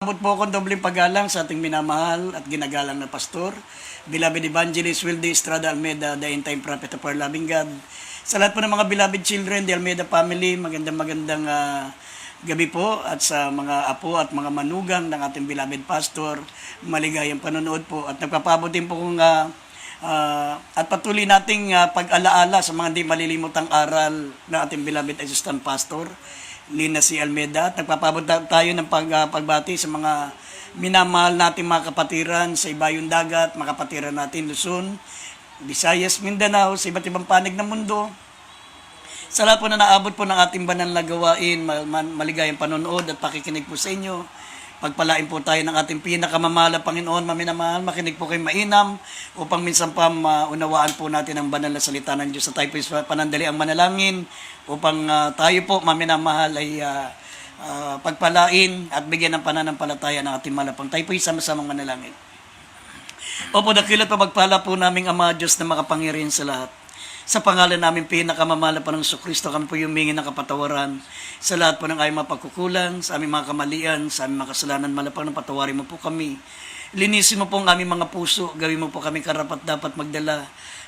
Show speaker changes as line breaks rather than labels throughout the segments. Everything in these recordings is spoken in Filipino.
Abot po akong dobleng paggalang sa ating minamahal at ginagalang na pastor, beloved evangelist Wilde Estrada Almeida, the end-time prophet of our loving God. Sa lahat po ng mga beloved children, the Almeida family, magandang gabi po, at sa mga apo at mga manugang ng ating beloved pastor, maligayang panonood po, at nagpapabot din po kung at patuloy nating pag-alaala sa mga di malilimutang aral ng ating beloved assistant pastor, Lina C. Almeida. At nagpapabot tayo ng pagbati sa mga minamahal nating mga kapatiran sa ibayong dagat, mga kapatiran natin Luzon, Visayas, Mindanao, sa iba't ibang panig ng mundo. Sa lahat po na naabot po ng ating banal na gawain, maligayang panonood at pakikinig po sa inyo. Pagpalain po tayo ng ating pinakamamahal na Panginoon, maminamahal, makinig po kayo mainam upang minsan pa maunawaan po natin ang banal na salita ng Diyos. Sa tayo po panandali ang manalangin upang tayo po, maminamahal, ay pagpalain at bigyan ng pananampalataya ng ating malapang. Tayo po sama-samang manalangin. Opo, dakilat pa magpala po naming Ama Diyos na makapangyarihan sa lahat. Sa pangalan namin pinakamamahal pa ng Kristo, kami po humingi ng kapatawaran sa lahat po ng aming mapagkukulang, sa aming mga kamalian, sa aming mga kasalanan, malapang ng patawarin mo po kami. Linisin mo po ang aming mga puso, gawin mo po kami karapat dapat magdala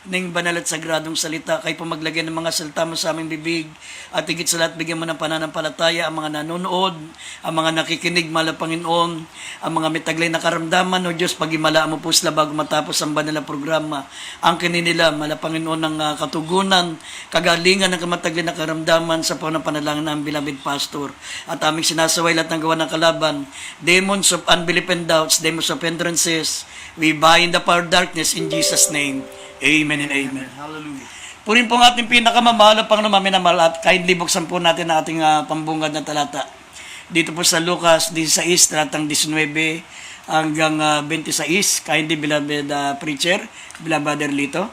ng banal at sagradong salita. Kayo po maglagay ng mga salita mo sa aming bibig, at higit sa lahat bigyan mo ng pananampalataya ang mga nanonood, ang mga nakikinig, mahal na Panginoon, ang mga mitaglay na karamdaman, o Diyos, pag-imalaan mo po sila bago matapos ang banal na programa. Ang kaninila, mahal na Panginoon, ng katugunan, kagalingan ng kamataglay na karamdaman sa panalangin ng beloved pastor. At aming sinasaway lahat ng gawa ng kalaban, demons of unbelief and doubts, demons of hindrances, we bind the power of darkness in Jesus' name. Amen and amen.
Hallelujah.
Purin po ang ating pinakamamahal na Panginoon, minamahal, at kahit libuksan po natin ang ating pambungad na talata. Dito po sa Lucas 16, talatang 19 hanggang 26, kahit di beloved preacher, beloved Lito.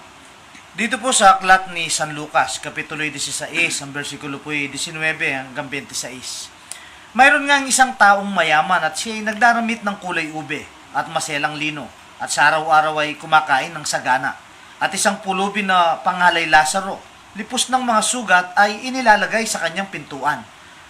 Dito po sa aklat ni San Lucas, Kapitulo 16, ang versikulo po 19 hanggang 26. Mayroon nga isang taong mayaman at siya ay nagdaramit ng kulay ube at maselang lino, at sa araw-araw ay kumakain ng sagana. At isang pulubi na pangalay Lazaro, lipos ng mga sugat, ay inilalagay sa kanyang pintuan.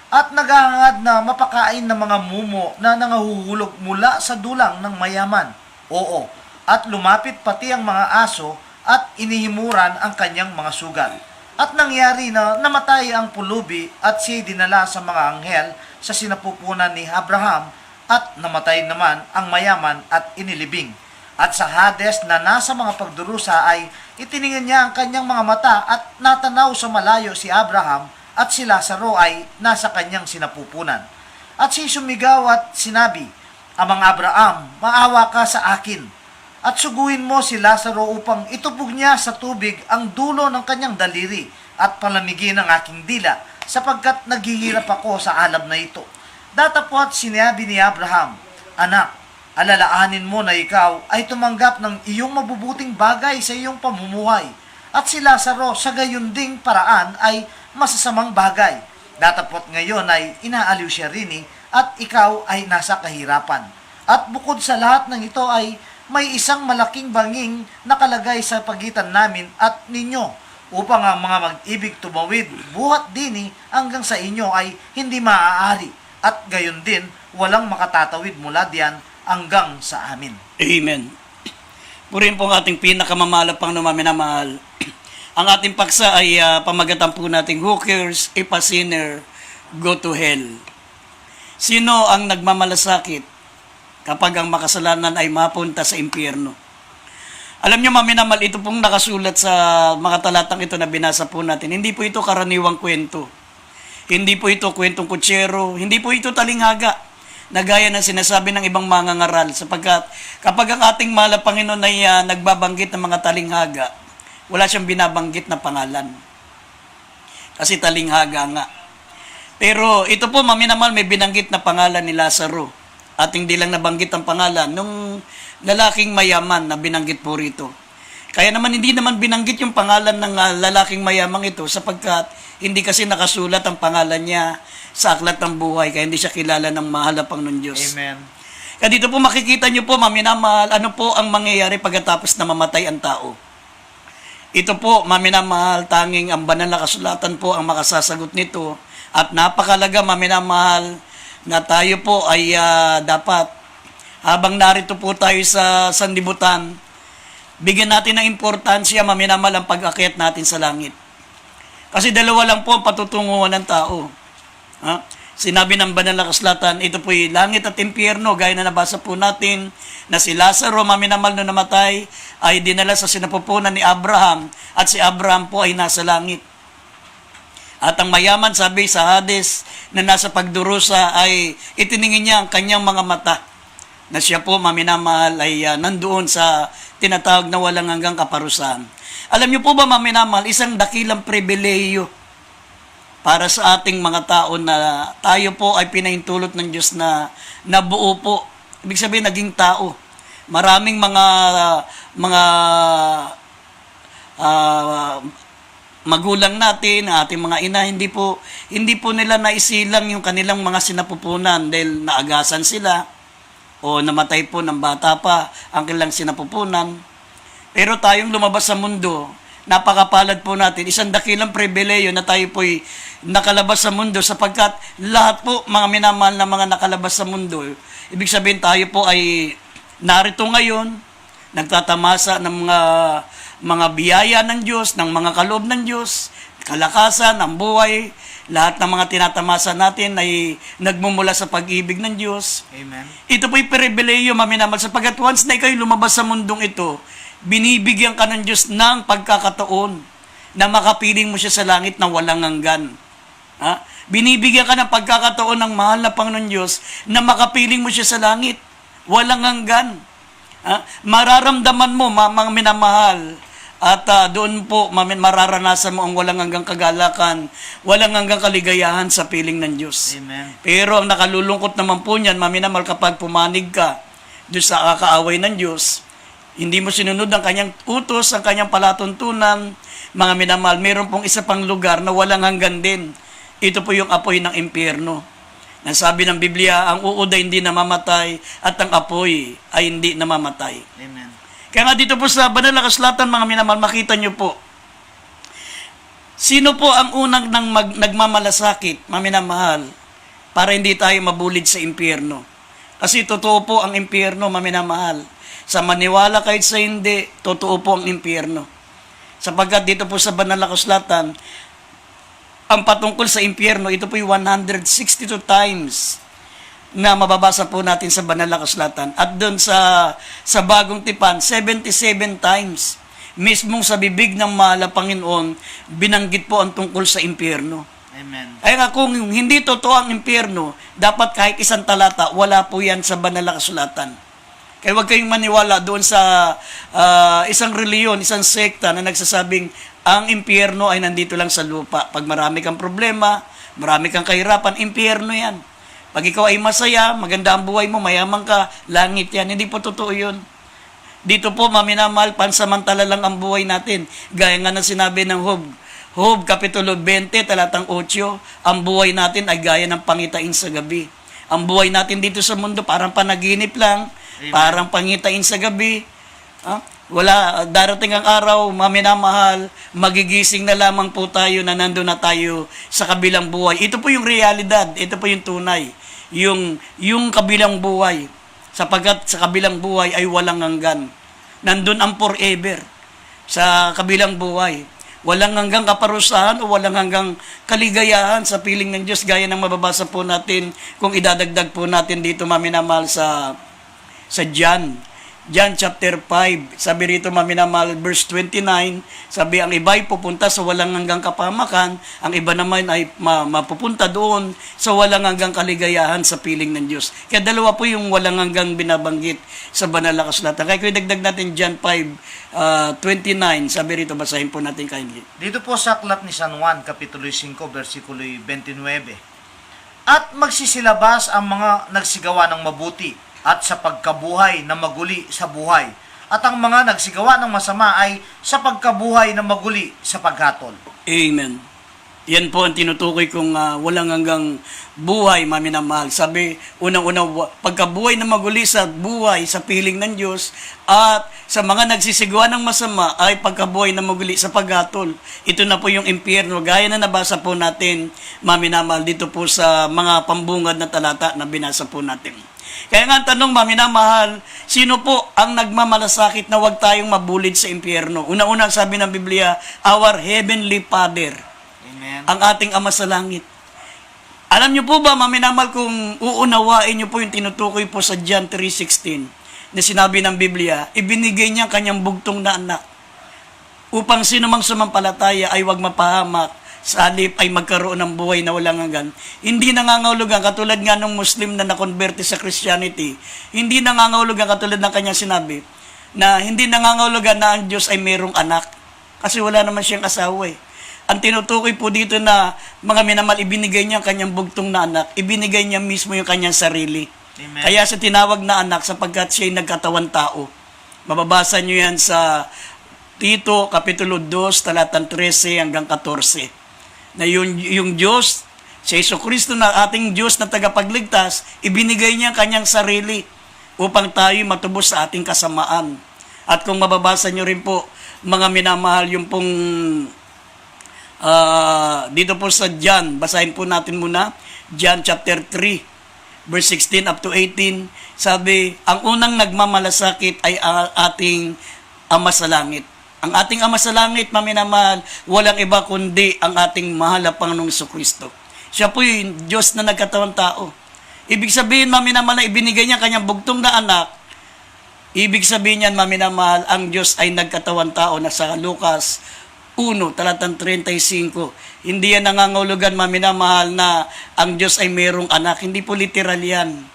At naghahangad na mapakain ng mga mumo na nangahuhulog mula sa dulang ng mayaman. Oo, at lumapit pati ang mga aso at inihimuran ang kanyang mga sugat. At nangyari na namatay ang pulubi at siya dinala sa mga anghel sa sinapupunan ni Abraham, at namatay naman ang mayaman at inilibing. At sa Hades na nasa mga pagdurusa ay itiningin niya ang kanyang mga mata at natanaw sa malayo si Abraham, at si Lazaro ay nasa kanyang sinapupunan. At si sumigaw at sinabi, Amang Abraham, maawa ka sa akin, at suguin mo si Lazaro upang itubog niya sa tubig ang dulo ng kanyang daliri at palamigin ang aking dila, sapagkat naghihirap ako sa alab na ito. Datapwat sinabi ni Abraham, Anak, alalaanin mo na ikaw ay tumanggap ng iyong mabubuting bagay sa iyong pamumuhay, at si Lazaro sa gayon ding paraan ay masasamang bagay. Datapot ngayon ay inaaliw siya rin, at ikaw ay nasa kahirapan. At bukod sa lahat ng ito ay may isang malaking banging nakalagay sa pagitan namin at ninyo, upang ang mga mag-ibig tumawid buhat dini hanggang sa inyo ay hindi maaari, at gayon din walang makatatawid mula diyan hanggang sa amin.
Amen. Purin po ang ating pinakamamahal pang minamahal. Ang ating paksa ay pamagatan po nating who cares if a sinner go to hell. Sino ang nagmamalasakit kapag ang makasalanan ay mapunta sa impyerno? Alam nyo, maminamal, ito pong nakasulat sa mga talatang ito na binasa po natin. Hindi po ito karaniwang kwento. Hindi po ito kwentong kutsero. Hindi po ito talinghaga na gaya ng sinasabi ng ibang mangangaral, sapagkat kapag ang ating mahal na Panginoon ay nagbabanggit ng mga talinghaga, wala siyang binabanggit na pangalan. Kasi talinghaga nga. Pero ito po, maminamal, may binanggit na pangalan ni Lazaro. At hindi lang nabanggit ang pangalan nung lalaking mayaman na binanggit po rito. Kaya naman hindi naman binanggit yung pangalan ng lalaking mayamang ito, sapagkat hindi kasi nakasulat ang pangalan niya sa aklat ng buhay, kaya hindi siya kilala ng mahal na Panginoon Diyos.
Amen.
Kaya dito po makikita niyo po, maminamahal, ano po ang mangyayari pagkatapos na mamatay ang tao. Ito po, maminamahal, tanging ang banal na kasulatan po ang makasasagot nito. At napakalaga, maminamahal, na tayo po ay dapat, habang narito po tayo sa sanlibutan, bigyan natin ng importansya, maminamal ang pag-akyat natin sa langit. Kasi dalawa lang po ang patutunguhan ng tao. Ha? Sinabi ng banal na kasulatan, ito po'y langit at impyerno, gaya na nabasa po natin, na si Lazaro, maminamal na namatay, ay dinala sa sinapupunan ni Abraham, at si Abraham po ay nasa langit. At ang mayaman, sabi sa Hades, na nasa pagdurusa, ay itiningin niya ang kanyang mga mata, na siya po, maminamahal, ay nandoon sa tinatawag na walang hanggang kaparusahan. Alam niyo po ba, maminamahal, isang dakilang pribileyo para sa ating mga tao na tayo po ay pinahintulot ng Diyos na nabuo po. Ibig sabihin, naging tao. Maraming magulang natin, ating mga ina, hindi po nila naisilang yung kanilang mga sinapupunan dahil naagasan sila o namatay po ng bata pa ang kanilang sinapupunan. Pero tayong lumabas sa mundo, napakapalad po natin, isang dakilang pribileyo na tayo po'y nakalabas sa mundo sapagkat lahat po mga minamahal na mga nakalabas sa mundo, ibig sabihin tayo po ay narito ngayon, nagtatamasa ng mga biyaya ng Diyos, ng mga kaloob ng Diyos, kalakasan, ang buhay, lahat ng mga tinatamasa natin ay nagmumula sa pag-ibig ng Diyos.
Amen.
Ito po'y pribileyo, maminamahal, sapagkat once na ikaw'y lumabas sa mundong ito, binibigyan ka ng Diyos ng pagkakataon na makapiling mo siya sa langit na walang hanggan. Ha? Binibigyan ka ng pagkakataon ng mahal na Panginoon Diyos na makapiling mo siya sa langit. Walang hanggan. Ha? Mararamdaman mo, mga minamahal, at doon po mararanasan mo ang walang hanggang kagalakan, walang hanggang kaligayahan sa piling ng Diyos.
Amen.
Pero ang nakalulungkot naman po niyan, maminamahal, kapag pumanig ka doon sa kakaaway ng Diyos, hindi mo sinunod ang kanyang utos, ang kanyang palatuntunan, mga minamahal, meron pong isa pang lugar na walang hanggan din. Ito po yung apoy ng impyerno. Nasabi ng Biblia, ang uod ay hindi namamatay at ang apoy ay hindi namamatay.
Amen.
Kaya nga dito po sa banal na kasulatan, mga minamahal, makita nyo po, sino po ang unang nagmamalasakit, mga minamahal, para hindi tayo mabulid sa impyerno? Kasi totoo po ang impyerno, mga minamahal. Sa maniwala kahit sa hindi, totoo po ang impyerno. Sapagkat dito po sa banal na kasulatan, ang patungkol sa impyerno, ito po yung 162 times na mababasa po natin sa banal na kasulatan. At doon sa bagong tipan, 77 times, mismong sa bibig ng mahal na Panginoon, binanggit po ang tungkol sa impyerno.
Amen.
Ay nga, kung hindi totoo ang impyerno, dapat kahit isang talata, wala po yan sa banal na kasulatan. Kaya huwag kayong maniwala doon sa isang reliyon, isang sekta na nagsasabing ang impyerno ay nandito lang sa lupa. Pag marami kang problema, marami kang kahirapan, impyerno yan. Pag ikaw ay masaya, maganda ang buhay mo, mayaman ka, langit yan. Hindi po totoo yun. Dito po, maminamahal, pansamantala lang ang buhay natin. Gaya nga na sinabi ng Job, Kapitulo 20, talatang 8, ang buhay natin ay gaya ng pangitain sa gabi. Ang buhay natin dito sa mundo parang panaginip lang,
Amen.
Parang pangitain sa gabi. Wala, darating ang araw, maminamahal, magigising na lamang po tayo na nandun na tayo sa kabilang buhay. Ito po yung realidad, ito po yung tunay. Yung kabilang buhay, sapagkat sa kabilang buhay ay walang hanggan. Nandun ang forever sa kabilang buhay. Walang hanggang kaparusahan o walang hanggang kaligayahan sa piling ng Diyos, gaya ng mababasa po natin kung idadagdag po natin dito, maminamahal, sa John chapter 5, sabi rito, maminamahal, verse 29, sabi, ang iba ay pupunta sa walang hanggang kapamakan, ang iba naman ay mapupunta doon sa walang hanggang kaligayahan sa piling ng Diyos. Kaya dalawa po yung walang hanggang binabanggit sa banal na kasulatan. Kaya kung idagdag natin John 5, 29, sabi rito, basahin po natin kindly.
Dito po sa aklat ni San Juan, Kapitulo 5, versikulo 29. At magsisilabas ang mga nagsigawa ng mabuti at sa pagkabuhay na maguli sa buhay. At ang mga nagsigawa ng masama ay sa pagkabuhay na maguli sa paghatol.
Amen. Yan po ang tinutukoy kong walang hanggang buhay, maminamahal. Sabi, unang-una, pagkabuhay na maguli sa buhay, sa piling ng Diyos, at sa mga nagsisigawa ng masama ay pagkabuhay na maguli sa paghatol. Ito na po yung impyerno, gaya na nabasa po natin, maminamahal, dito po sa mga pambungad na talata na binasa po natin. Kaya nga ang tanong, maminamahal, sino po ang nagmamalasakit na huwag tayong mabulid sa impyerno? Una-una sabi ng Biblia, our heavenly Father,
Amen.
ang ating Ama sa langit. Alam niyo po ba, maminamal, kung uunawain niyo po yung tinutukoy po sa John 3:16 na sinabi ng Biblia, ibinigay niya ang kanyang bugtong na anak upang sino mang sumampalataya ay wag mapahamak, sa halip ay magkaroon ng buhay na walang hanggan. Hindi nangangahulugan, katulad nga ng Muslim na nakonverte sa Christianity, hindi nangangahulugan, katulad ng kanyang sinabi, na hindi nangangahulugan na ang Diyos ay mayroong anak. Kasi wala naman siyang asawa eh. Ang tinutukoy po dito na mga minamal, ibinigay niya ang kanyang bugtong na anak, ibinigay niya mismo yung kanyang sarili.
Amen.
Kaya sa tinawag na anak sapagkat siya ay nagkatawan tao. Mababasa niyo yan sa Tito, Kapitulo 2, talatang 13 hanggang 14. Na yung Diyos, si Jesucristo na ating Diyos na tagapagligtas, ibinigay niya ang kanyang sarili upang tayo matubos sa ating kasamaan. At kung mababasa niyo rin po, mga minamahal, yung pong dito po sa John, basahin po natin muna, John chapter 3, verse 16 up to 18, sabi, ang unang nagmamalasakit ay ating Ama sa langit. Ang ating Ama sa langit, maminamahal, walang iba kundi ang ating mahal na Panginoong Jesucristo. Siya po yung Diyos na nagkatawang tao. Ibig sabihin, maminamahal, na ibinigay niya kanyang bugtong na anak. Ibig sabihin niyan, maminamahal, ang Diyos ay nagkatawang tao na sa Lucas 1, talatang 35. Hindi yan nangangahulugan, maminamahal, na ang Diyos ay mayroong anak. Hindi po literal yan.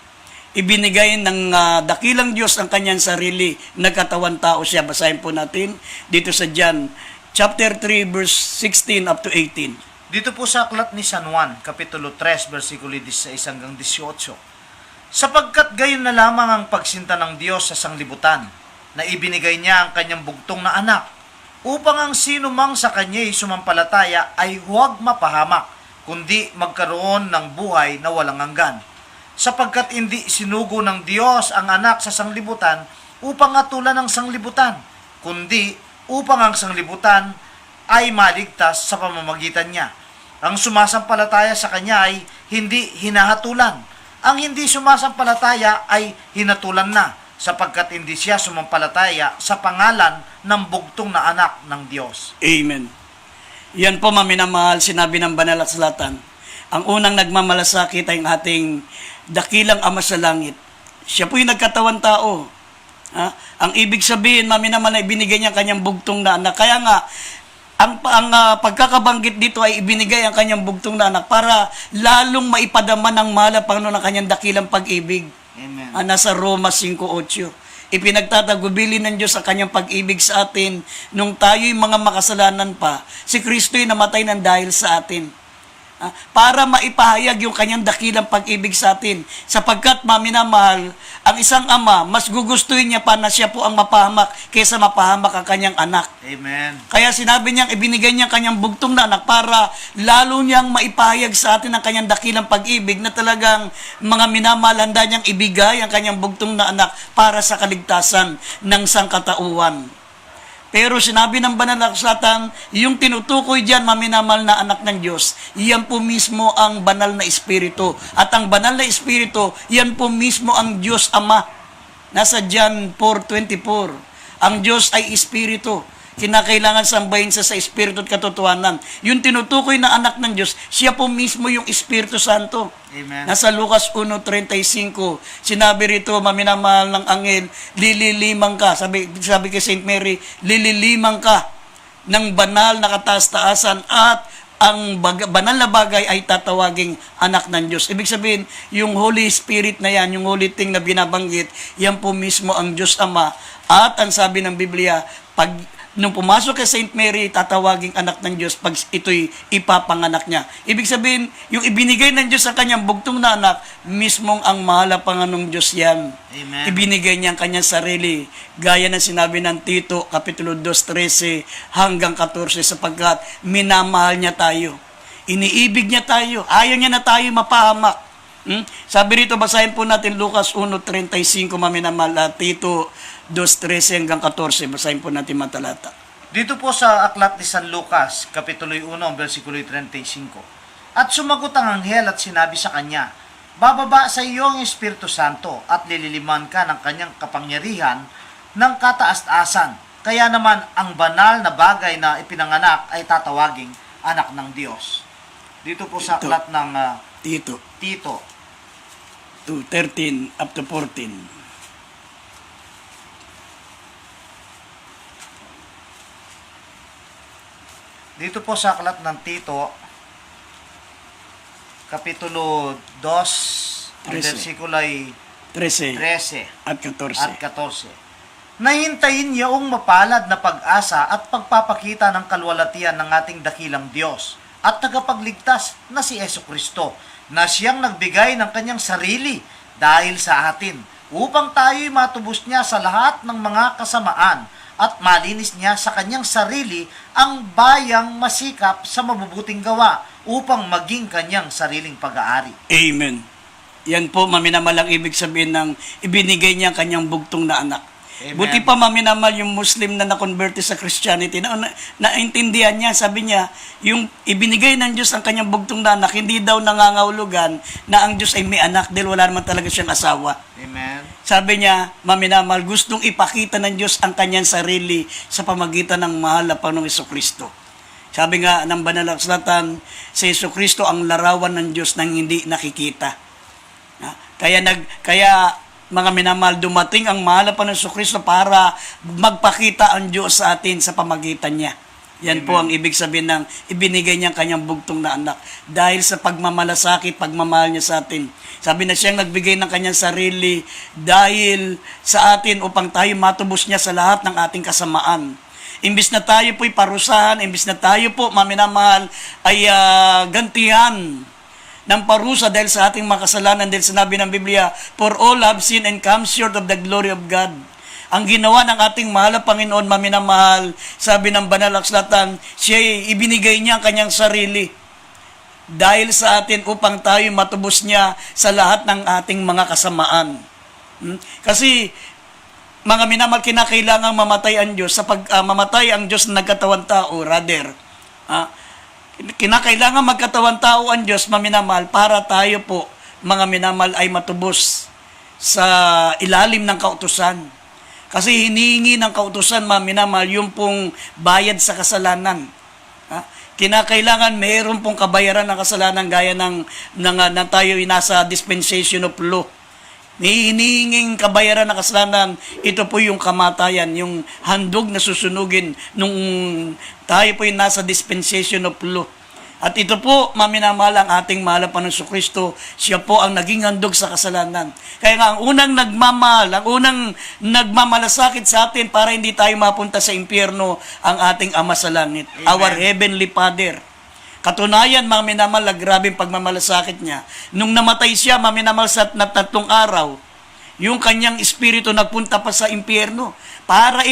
Ibinigay ng dakilang Diyos ang kanyang sarili, nagkatawan tao siya. Basahin po natin dito sa John, chapter 3, verse 16 up to 18.
Dito po sa aklat ni San Juan, Kapitulo 3, versikulo 16 hanggang 18. Sapagkat gayon na lamang ang pagsinta ng Diyos sa sanglibutan, na ibinigay niya ang kanyang bugtong na anak, upang ang sino mang sa kanya'y sumampalataya ay huwag mapahamak, kundi magkaroon ng buhay na walang hanggan. Sapagkat hindi sinugo ng Diyos ang anak sa sanglibutan upang atulan ng sanglibutan, kundi upang ang sanglibutan ay maligtas sa pamamagitan niya. Ang sumasampalataya sa kanya ay hindi hinahatulan. Ang hindi sumasampalataya ay hinatulan na, sapagkat hindi siya sumampalataya sa pangalan ng bugtong na anak ng Diyos.
Amen. Yan po, maminamahal, sinabi ng banal at salatan. Ang unang nagmamalasakit ay ang ating dakilang Ama sa langit. Siya po yung nagkatawan tao. Ang ibig sabihin, maminamahal, na ibinigay niya ang kanyang bugtong na anak. Kaya nga, ang pagkakabanggit dito ay ibinigay ang kanyang bugtong na anak para lalong maipadama ng mahal na Panginoon ang kanyang dakilang pag-ibig.
Amen.
Nasa Roma 5:8. Ipinagtatagubilin ng Diyos ang kanyang pag-ibig sa atin nung tayo'y mga makasalanan pa. Si Kristo'y namatay ng dahil sa atin. Para maipahayag yung kanyang dakilang pag-ibig sa atin. Sapagkat, maminamahal, ang isang ama, mas gugustuhin niya pa na siya po ang mapahamak kaysa mapahamak ang kanyang anak.
Amen.
Kaya sinabi niyang, ibinigay niya ang kanyang bugtong na anak para lalo niyang maipahayag sa atin ang kanyang dakilang pag-ibig na talagang mga minamahal, handa niyang ibigay ang kanyang bugtong na anak para sa kaligtasan ng sangkatauhan. Pero sinabi ng banal na kasulatan, yung tinutukoy diyan, maminamal na anak ng Diyos, yan po mismo ang banal na Espiritu. At ang banal na Espiritu, yan po mismo ang Diyos Ama. Nasa John 4:24. Ang Diyos ay Espiritu. Kinakailangan sambahin sa Espiritu at katotohanan. Yung tinutukoy na anak ng Diyos, siya po mismo yung Espiritu Santo.
Amen.
Nasa Lucas 1:35, sinabi rito, maminamahal ng anghel, lililimang ka. Sabi kay Saint Mary, lililimang ka ng banal na kataas-taasan at ang banal na bagay ay tatawaging anak ng Diyos. Ibig sabihin, yung Holy Spirit na yan, yung Holy Thing na binabanggit, yan po mismo ang Diyos Ama. At ang sabi ng Biblia, nung pumasok kay Saint Mary, tatawaging anak ng Diyos pag ito'y ipapanganak niya. Ibig sabihin, yung ibinigay ng Diyos sa kanyang bugtong na anak, mismong ang mahal na Panginoong Diyos yan.
Amen.
Ibinigay niya ang kanyang sarili. Gaya ng sinabi ng Tito, Kapitulo 2:13 hanggang 14, sapagkat minamahal niya tayo. Iniibig niya tayo. Ayaw niya na tayo mapahamak. Sabi rito, basahin po natin Lucas 1:35, maminamahal, at Tito 2:13 hanggang 14. Basahin po natin matalata.
Dito po sa aklat ni San Lucas, Kapitulo 1, versikulo 35. At sumagot ang anghel at sinabi sa kanya, bababa sa iyo ang Espiritu Santo at lililiman ka ng kanyang kapangyarihan ng kataas-taasan. Kaya naman ang banal na bagay na ipinanganak ay tatawaging anak ng Diyos. Dito po sa aklat ng
Tito
Tito,
2:13 up to 14.
Dito po sa aklat ng Tito, Kapitulo 2, ang
13.
versikulo ay
13
13
at 14.
at 14. Nahintayin niyaong mapalad na pag-asa at pagpapakita ng kalwalatian ng ating dakilang Diyos at tagapagligtas na si Jesucristo, na siyang nagbigay ng kanyang sarili dahil sa atin, upang tayo'y matubos niya sa lahat ng mga kasamaan at malinis niya sa kanyang sarili ang bayang masikap sa mabubuting gawa upang maging kanyang sariling pag-aari.
Amen. Yan po, maminamalang ibig sabihin ng ibinigay niya ang kanyang bugtong na anak.
Amen.
Buti pa maminamal yung Muslim na nakonverte sa Christianity. Naintindihan niya, sabi niya, yung ibinigay ng Diyos ang kanyang bugtong na anak, hindi daw nangangahulugan na ang Diyos ay may anak dahil wala naman talaga siyang asawa.
Amen.
Sabi niya, maminamal, gustong ipakita ng Diyos ang kanyang sarili sa pamagitan ng mahal na Panginoong Jesucristo. Sabi nga ng banal na kasulatan, si Jesucristo ang larawan ng Diyos nang hindi nakikita. Kaya mga minamahal, dumating ang mahal na Panginoong Jesucristo para magpakita ang Diyos sa atin sa pamagitan niya. Yan po ang ibig sabihin ng ibinigay niya ang kanyang bugtong na anak. Dahil sa pagmamalasakit, pagmamahal niya sa atin. Sabi na siyang nagbigay ng kanyang sarili dahil sa atin upang tayo matubos niya sa lahat ng ating kasamaan. Imbis na tayo po'y parusahan, imbis na tayo po, maminamahal, ay gantihan ng parusa dahil sa ating mga kasalanan, dahil sinabi ng Biblia, for all have sinned and come short of the glory of God. Ang ginawa ng ating mahal na Panginoon, maminamahal, sabi ng banal na kasulatan, siya ibinigay niya ang kanyang sarili dahil sa atin upang tayo matubos niya sa lahat ng ating mga kasamaan. Kasi mga minamahal, kinakailangang mamatay ang Diyos sa mamatay ang Diyos na nagkatawan tao, rather. Kinakailangan magkatawan tao ang Diyos, maminamahal, para tayo po, mga minamahal, ay matubos sa ilalim ng kautusan. Kasi hinihingi ng kautusan, maminamahal, yung pong bayad sa kasalanan. Kinakailangan mayroon pong kabayaran ng kasalanan gaya ng tayo nasa dispensation of law. Hinihinging kabayaran ng kasalanan, ito po yung kamatayan, yung handog na susunugin nung tayo po yung nasa dispensation of law. At ito po, maminamahal, ang ating mahal na Panginoong Jesucristo, siya po ang naging handog sa kasalanan. Kaya nga, ang unang nagmamahal, ang unang nagmamalasakit sa atin para hindi tayo mapunta sa impyerno, ang ating Ama sa Langit,
Amen.
our Heavenly Father. Katunayan, mga minamahal, grabing pagmamalasakit niya. Nung namatay siya, mga minamahal, sa 3 araw, yung kanyang espiritu nagpunta pa sa impyerno para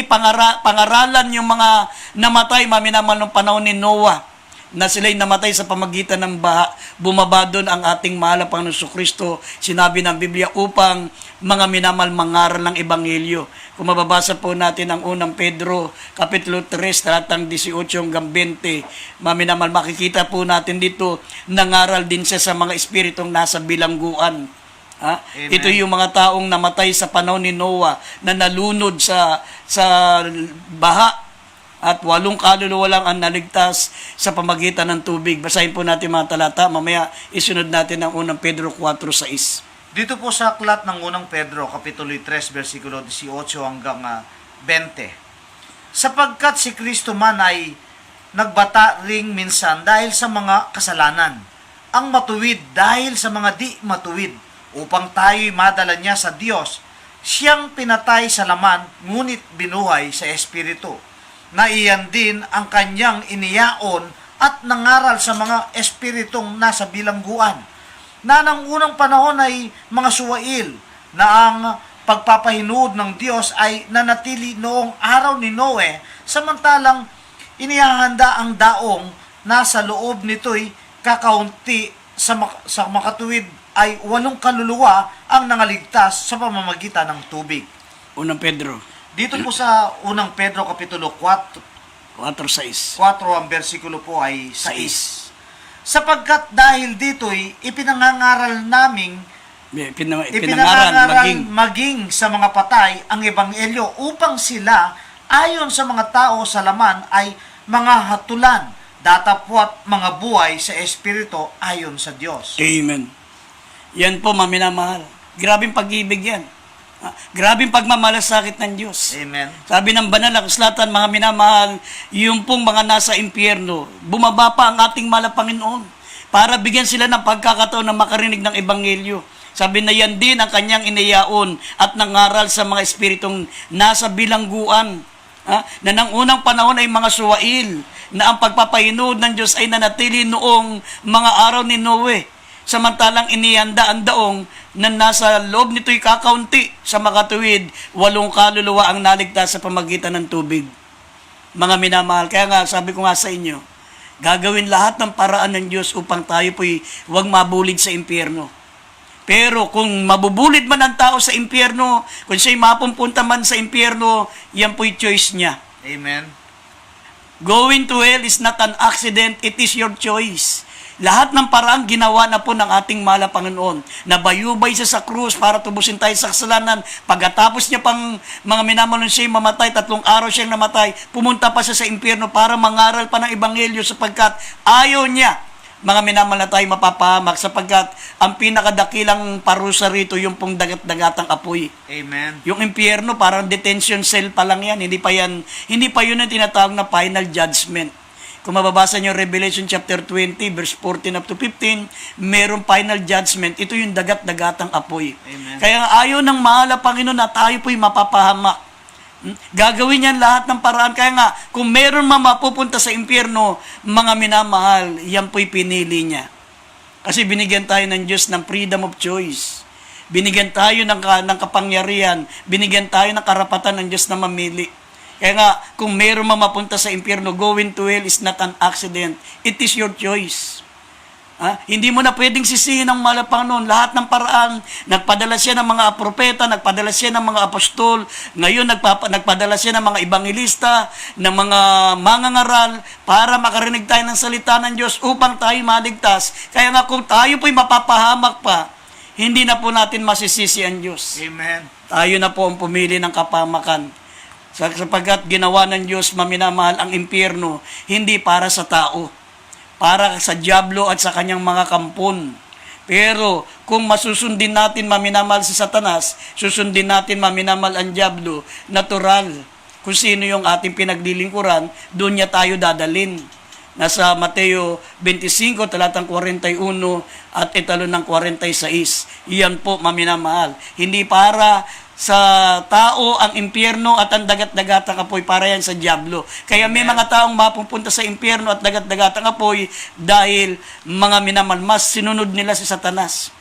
pangaralan yung mga namatay, mga minamahal, ng panahon ni Noah, na sila'y namatay sa pamagitan ng baha. Bumaba doon ang ating mahal na Panginoong Jesucristo, sinabi ng Biblia, upang mga minamahal mangaral ng Ebanghelyo. Kung mababasa po natin ang unang Pedro, Kapitulo 3, talatang 18 hanggang 20, maminamahal, makikita po natin dito, nangaral din siya sa mga espiritong nasa bilangguan. Ito yung mga taong namatay sa panahon ni Noah, na nalunod sa baha, at 8 kaluluwa lang ang naligtas sa pamagitan ng tubig. Basahin po natin mga talata. Mamaya isunod natin ang unang Pedro 4:6.
Dito po sa aklat ng unang Pedro, Kapitulo 3, versikulo 18 hanggang 20. Sapagkat si Kristo man ay nagbata ring minsan dahil sa mga kasalanan, ang matuwid dahil sa mga di matuwid, upang tayo'y madala niya sa Diyos. Siyang pinatay sa laman, ngunit binuhay sa Espiritu, na iyan din ang kanyang iniyaon at nangaral sa mga espiritong nasa bilangguan, na ng unang panahon ay mga suwail, na ang pagpapahinood ng Diyos ay nanatili noong araw ni Noe, samantalang inihahanda ang daong nasa loob nito'y kakaunti sa makatuwid ay 8 kaluluwa ang nangaligtas sa pamamagitan ng tubig.
Unang Pedro
Dito po sa unang Pedro Kapitulo 4,
4:6.
4 ang bersikulo po ay 6. Sapagkat dahil dito'y ipinangangaral naming
Pinangaral
maging sa mga patay ang ebanghelyo upang sila ayon sa mga tao sa laman ay mga hatulan, datapwat mga buhay sa espiritu ayon sa Diyos.
Amen. Yan po, maminamahal. Grabing pag-ibig yan. Grabing pagmamalasakit ng Diyos.
Amen.
Sabi ng banal na kasulatan, mga minamahal, yung pong mga nasa impyerno, bumaba pa ang ating mahal na Panginoon para bigyan sila ng pagkakataon na makarinig ng ebanghelyo. Sabi na yan din ang kanyang inayaon at nangaral sa mga espiritong nasa bilangguan. Na nang unang panahon ay mga suwail, na ang pagpapahinood ng Diyos ay nanatili noong mga araw ni Noe. Samantalang inihanda ang daong na nasa loob nito'y kakaunti sa makatuwid, 8 kaluluwa ang naligtas sa pamagitan ng tubig. Mga minamahal, kaya nga sabi ko nga sa inyo, gagawin lahat ng paraan ng Diyos upang tayo po'y huwag mabulid sa impyerno. Pero kung mabubulid man ang tao sa impyerno, kung siya'y mapupunta man sa impyerno, yan po'y choice niya.
Amen.
Going to hell is not an accident, it is your choice. Lahat ng parang ginawa na po ng ating mahal na Panginoon. Nabayubay siya sa krus para tubusin tayo sa kasalanan. Pagkatapos niya pang mga minamalon siya mamatay, 3 araw siyang namatay, pumunta pa siya sa impyerno para mangaral pa ng ebanghelyo sapagkat ayaw niya mga minamahal na tayo mapapahamak sapagkat ang pinakadakilang parusa rito yung pong dagat-dagatang apoy.
Amen.
Yung impyerno parang detention cell pa lang yan. Hindi pa yun ang tinatawag na final judgment. Kung mababasa nyo Revelation chapter 20, verse 14 up to 15, merong final judgment. Ito yung dagat-dagatang apoy.
Amen.
Kaya nga ayaw ng mahal na Panginoon na tayo po'y mapapahamak. Gagawin yan lahat ng paraan. Kaya nga, kung meron mapupunta sa impyerno, mga minamahal, yan po'y pinili niya. Kasi binigyan tayo ng Diyos ng freedom of choice. Binigyan tayo ng kapangyarihan. Binigyan tayo ng karapatan ng Diyos na mamili. Kaya nga, kung meron mapunta sa impyerno, going to hell is not an accident. It is your choice. Hindi mo na pwedeng sisihin ang mahal na Panginoon. Lahat ng paraan, nagpadala siya ng mga propeta, nagpadala siya ng mga apostol, ngayon nagpadala siya ng mga ebangelista, ng mga mangangaral, para makarinig tayo ng salita ng Diyos upang tayo maligtas. Kaya nga, kung tayo po'y mapapahamak pa, hindi na po natin masisisi ang Diyos.
Amen.
Tayo na po ang pumili ng kapamakan. Sapagkat ginawa ng Diyos, maminamahal, ang impyerno, hindi para sa tao, para sa dyablo at sa kanyang mga kampon. Pero kung masusundin natin, maminamahal, si Satanas, susundin natin, maminamahal, ang dyablo, natural. Kung sino yung ating pinaglilingkuran, doon niya tayo dadalin. Nasa Mateo 25, talatang 41 at italon ng 46. Iyan po, maminamahal. Hindi para sa tao ang impyerno at ang dagat-dagatang apoy, para yan sa dyablo. Kaya may mga taong mapupunta sa impyerno at dagat-dagatang apoy dahil mga minamahal, mas sinunod nila si Satanas.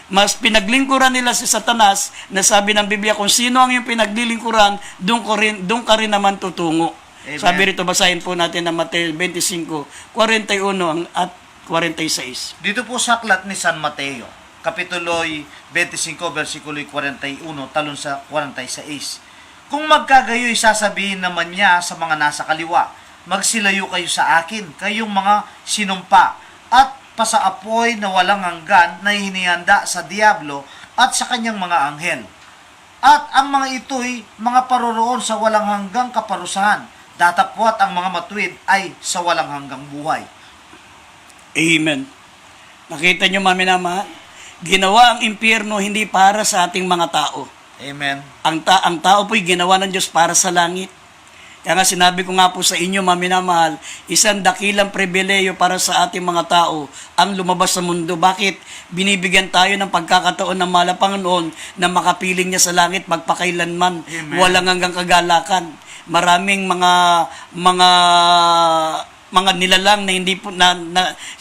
Mas pinaglingkuran nila si Satanas, na sabi ng Biblia, kung sino ang iyong pinaglilingkuran, doon ka rin naman tutungo.
Amen.
Sabi rito, basahin po natin ng Mateo 25, 41 at 46.
Dito po sa aklat ni San Mateo, Kapitulo'y 25, versikulo 41, talon sa 46. Kung magkagayo'y sasabihin naman niya sa mga nasa kaliwa, magsilayo kayo sa akin, kayong mga sinumpa, at pasaapoy na walang hanggan na hinihanda sa diablo at sa kanyang mga anghel. At ang mga ito'y mga paroroon sa walang hanggang kaparusahan, datapwat ang mga matuwid ay sa walang hanggang buhay.
Amen. Nakita nyo, maminamahal? Ginawa ang impyerno hindi para sa ating mga tao.
Amen.
Ang tao po'y ginawa ng Diyos para sa langit. Kaya nga sinabi ko nga po sa inyo, maminamahal, isang dakilang pribileyo para sa ating mga tao ang lumabas sa mundo. Bakit? Binibigyan tayo ng pagkakataon ng mahal na Panginoon na makapiling niya sa langit magpakailanman.
Amen.
Walang hanggang kagalakan. Maraming mga nilalang na hindi po na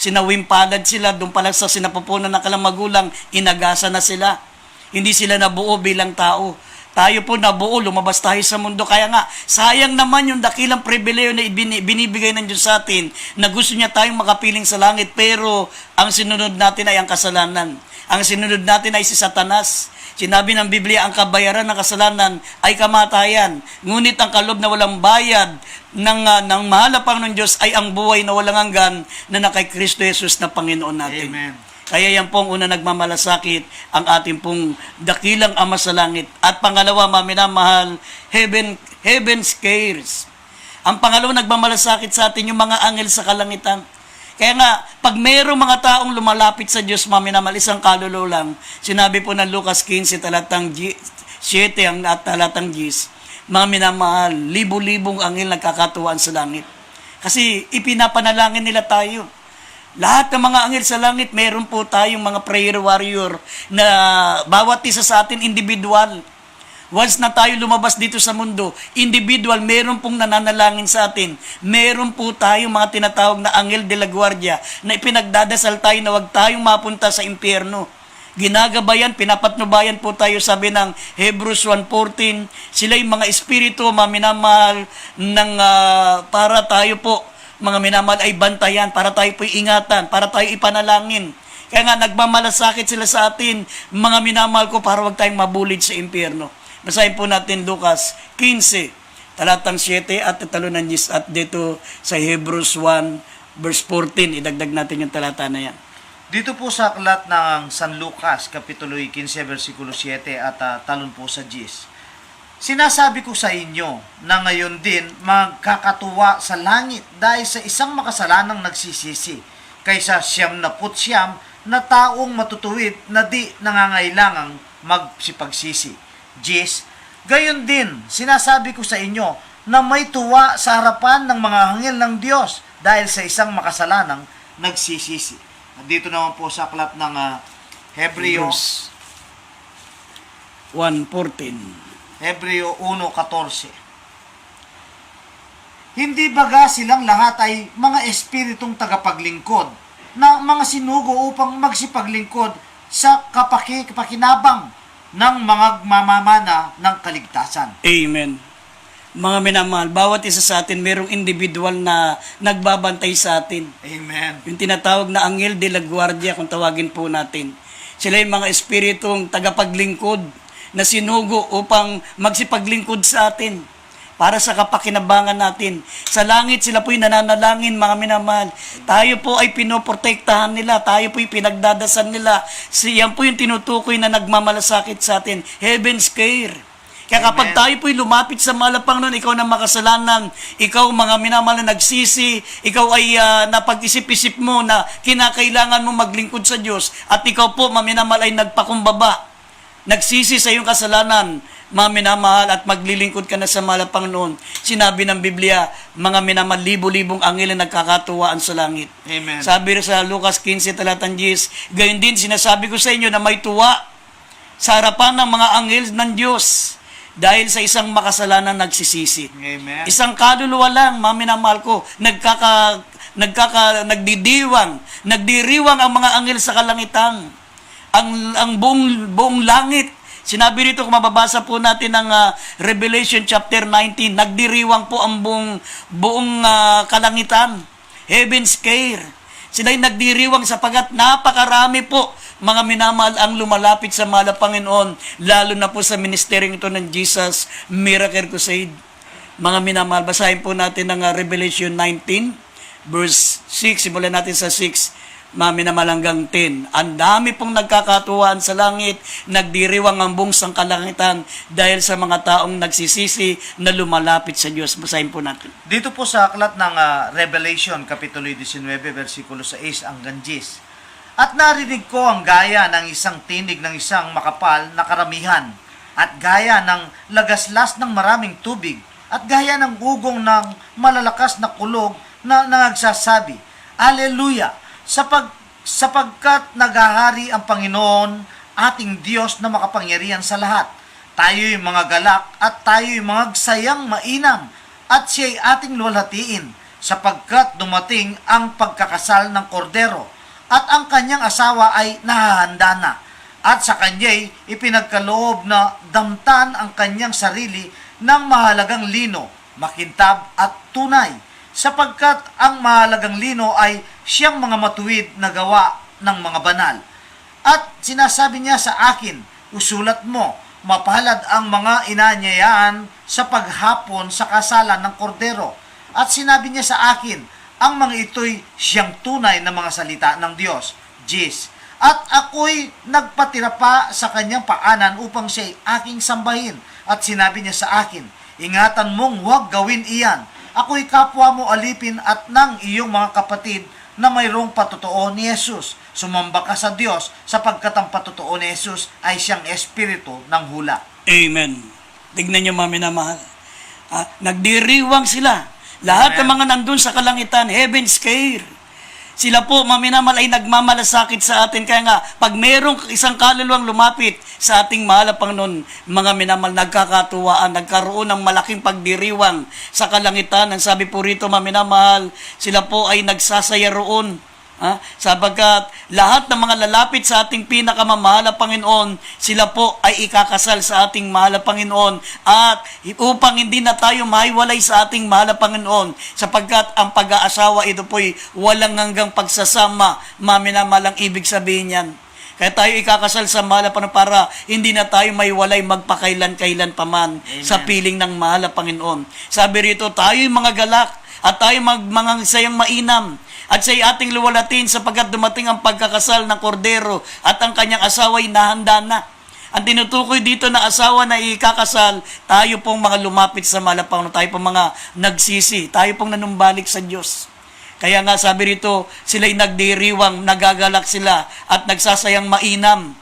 sinawimpalad sila doon pa lang sa sinapupunan ng kanilang magulang, inagasa na sila. Hindi sila nabuo bilang tao. Tayo po nabuo, lumabas tayo sa mundo. Kaya nga, sayang naman yung dakilang pribileyo na binibigay ng Diyos sa atin na gusto niya tayong makapiling sa langit, pero ang sinunod natin ay ang kasalanan. Ang sinunod natin ay si Satanas. Sinabi ng Biblia, ang kabayaran ng kasalanan ay kamatayan. Ngunit ang kalob na walang bayad ng mahal na Panginoon Diyos ay ang buhay na walang hanggan na kay Kristo Jesus na Panginoon natin.
Amen.
Kaya yan po ang una nagmamalasakit, ang ating pong dakilang Ama sa langit. At pangalawa, maminamahal, heaven's cares. Ang pangalawa nagmamalasakit sa atin, yung mga anghel sa kalangitan. Kaya nga, pag mayroong mga taong lumalapit sa Diyos, maminamahal, isang kaluluwa lang, sinabi po ng Lucas 15, talatang 7, ang talatang 10, maminamahal, libo-libong anghel nagkakatuwaan sa langit. Kasi ipinapanalangin nila tayo. Lahat ng mga anghel sa langit, meron po tayong mga prayer warrior na bawat isa sa atin individual. Once na tayo lumabas dito sa mundo, individual, meron pong nananalangin sa atin. Meron po tayong mga tinatawag na Anghel de la Guardia na ipinagdadasal tayo na huwag tayong mapunta sa impyerno. Ginagabayan, pinapatnubayan po tayo, sabi ng Hebrews 1:14, sila yung mga espiritu, maminamahal, para tayo po, mga minamahal, ay bantayan, para tayo po ingatan, para tayo ipanalangin. Kaya nga, nagmamalasakit sila sa atin, mga minamahal ko, para huwag tayong mabulid sa impyerno. Basahin po natin Lucas 15, talatang 7 at talo ng 10 at dito sa Hebrews 1, verse 14. Idagdag natin yung talata na yan.
Dito po sa aklat ng San Lucas, Kapitulo 15, versikulo 7 at talon po sa 10. Sinasabi ko sa inyo na ngayon din magkakatuwa sa langit dahil sa isang makasalanang nagsisisi kaysa 99 na taong matutuwid na di nangangailangang magsipagsisi. Gayon din, sinasabi ko sa inyo na may tuwa sa harapan ng mga anghel ng Diyos dahil sa isang makasalanang nagsisisi. At dito naman po sa aklat ng Hebreo
1:14.
Hebreo 1:14. Hindi baga silang lahat ay mga espiritong tagapaglingkod na mga sinugo upang magsipaglingkod sa kapakinabang ng mga mamamana ng kaligtasan.
Amen. Mga minamahal, bawat isa sa atin mayroong individual na nagbabantay sa atin.
Amen.
Yung tinatawag na Anghel de la Guardia, kung tawagin po natin. Sila yung mga espiritong tagapaglingkod na sinugo upang magsipaglingkod sa atin para sa kapakinabangan natin. Sa langit, sila po'y nananalangin, mga minamahal. Tayo po ay pinoprotektahan nila. Tayo po'y pinagdadasan nila. Yan po yung tinutukoy na nagmamalasakit sa atin. Heaven's care. Kaya kapag tayo po'y lumapit sa malapang nun, ikaw na makasalanan, ikaw mga minamahal na nagsisi, ikaw ay napag-isip-isip mo na kinakailangan mo maglingkod sa Diyos, at ikaw po, mga minamahal, ay nagpakumbaba, nagsisi sa iyong kasalanan, mga minamahal, at maglilingkod ka na sa malapang noon. Sinabi ng Biblia, mga minamahal, libo-libong anghel na nagkakatuwaan sa langit.
Amen.
Sabi rin sa Lucas 15, talatang 10, gayon din sinasabi ko sa inyo na may tuwa sa harapan ng mga anghel ng Diyos dahil sa isang makasalanan nagsisisi.
Amen.
Isang kaluluwa lang, mga minamahal ko, nagdiriwang ang mga anghel sa kalangitan. Ang buong langit. Sinabi rito, kung mababasa po natin ng Revelation chapter 19, nagdiriwang po ang buong kalangitan. Heaven's care. Sila'y nagdiriwang sapagat napakarami po, mga minamahal, ang lumalapit sa mahal na Panginoon, lalo na po sa ministeryong ito ng Jesus Miracle Crusade. Mga minamahal, basahin po natin ng Revelation 19, verse 6, simulan natin sa 6, maminamahal hanggang 10. Ang dami pong nagkakatuwaan sa langit, nagdiriwang ang buong sangkalangitan dahil sa mga taong nagsisisi na lumalapit sa Diyos. Basahin po natin.
Dito po sa aklat ng Revelation, Kapitulo 19, versikulo 6 hanggang 10. At narinig ko ang gaya ng isang tinig ng isang makapal na karamihan, at gaya ng lagaslas ng maraming tubig, at gaya ng ugong ng malalakas na kulog na nagsasabi, Alleluia! Sapagkat naghahari ang Panginoon, ating Diyos na makapangyarihan sa lahat. Tayo'y mga galak at tayo'y mga sayang mainam, at siya'y ating luwalhatiin, sapagkat dumating ang pagkakasal ng kordero, at ang kanyang asawa ay nahahanda na. at sa kanya'y ipinagkaloob na damtan ang kanyang sarili ng mahalagang lino, makintab at tunay, sapagkat ang mahalagang lino ay siyang mga matuwid na gawa ng mga banal. At sinasabi niya sa akin, usulat mo, mapalad ang mga inanyayaan sa paghapon sa kasalan ng kordero. At sinabi niya sa akin, ang mga ito'y siyang tunay na mga salita ng Diyos. Jis. At ako'y nagpatira pa sa kanyang paanan upang siya'y aking sambahin. At sinabi niya sa akin, ingatan mong huwag gawin iyan. Ako'y kapwa mo alipin at ng iyong mga kapatid na mayroong patotoo ni Jesus. Sumamba ka sa Diyos sapagkat ang patotoo ni Jesus ay siyang espiritu ng hula.
Amen. Tignan niyo, mga minamahal. Nagdiriwang sila. Lahat ng mga nandun sa kalangitan, heaven's care. Sila po, mga minamahal, ay nagmamalasakit sa atin. Kaya nga, pag merong isang kaluluwang lumapit sa ating mahal na Panginoon, mga minamahal, nagkakatuwaan, nagkaroon ng malaking pagdiriwang sa kalangitan. Ang sabi po rito, mga minamahal, sila po ay nagsasaya roon. Sapagkat lahat ng mga lalapit sa ating pinakamamahal na Panginoon, sila po ay ikakasal sa ating mahal na Panginoon, at upang hindi na tayo mahiwalay sa ating mahal na Panginoon, sapagkat ang pag-aasawa ito po'y walang hanggang pagsasama, maminamalang ibig sabihin yan. Kaya tayo ikakasal sa mahal na Panginoon para hindi na tayo mahiwalay magpakailan-kailan paman. Amen. Sa piling ng mahal na Panginoon. Sabi rito, tayo'y mga galak at tayo mga sayang mainam at siya'y ating luwalatin sapagkat dumating ang pagkakasal ng kordero at ang kanyang asawa'y nahanda na. Ang tinutukoy dito na asawa na ikakasal, tayo pong mga lumapit sa mahal na Panginoon, tayo pong mga nagsisi, tayo pong nanumbalik sa Diyos. Kaya nga sabi rito, sila'y nagdiriwang, nagagalak sila at nagsasayang mainam.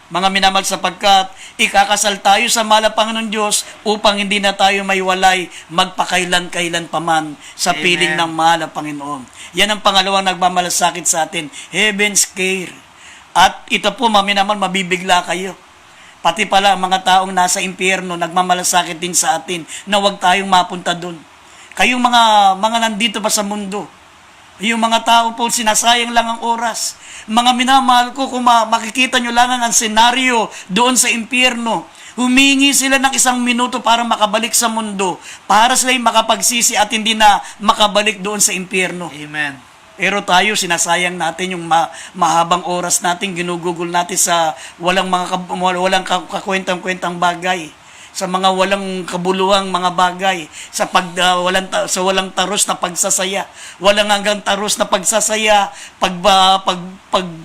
Mga minamahal, sapagkat ikakasal tayo sa mahal na Panginoon Diyos upang hindi na tayo maiwalay magpakailan-kailan paman sa
Amen.
piling ng mahal na Panginoon. Yan ang pangalawang nagmamalasakit sa atin, heaven's care. At ito po, mga minamahal, mabibigla kayo. Pati pala ang mga taong nasa impyerno, nagmamalasakit din sa atin na huwag tayong mapunta doon. Kayong mga nandito pa sa mundo, yung mga tao po, sinasayang lang ang oras. Mga minamahal ko, kung makikita nyo lang ang senaryo doon sa impyerno, humingi sila ng 1 minuto para makabalik sa mundo, para sila'y makapagsisi at hindi na makabalik doon sa impyerno.
Amen.
Pero tayo, sinasayang natin yung mahabang oras natin, ginugugol natin sa walang kakwentang-kwentang bagay, sa mga walang kabuluhang mga bagay, sa walang taros na pagsasaya, walang hanggang taros na pagsasaya,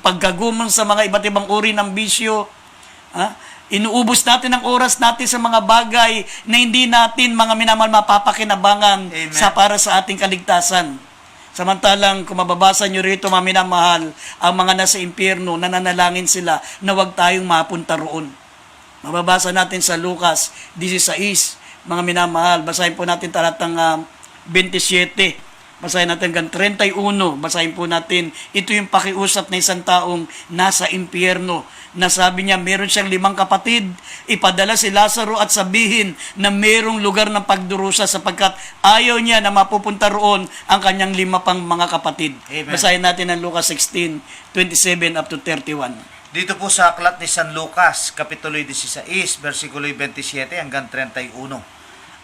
paggagumon sa mga iba't ibang uri ng bisyo. Inuubos natin ang oras natin sa mga bagay na hindi natin, mga minamahal, mapapakinabangan. Amen. Para sa ating kaligtasan. Samantalang, kung mababasa nyo rito, mga minamahal, ang mga nasa impyerno, nananalangin sila na huwag tayong mapunta roon. Mababasa natin sa Lucas 16, mga minamahal. Basahin po natin talatang 27. Basahin natin hanggang 31. Basahin po natin. Ito yung pakiusap na isang taong nasa impyerno. Na sabi niya, meron siyang 5 kapatid. Ipadala si Lazaro at sabihin na merong lugar ng pagdurusa sapagkat ayaw niya na mapupunta roon ang kanyang 5 pang mga kapatid.
Amen. Basahin
natin ang Lucas 16, 27 up to 31.
Dito po sa aklat ni San Lucas, Kapitulo 16, versikulo 27 hanggang 31.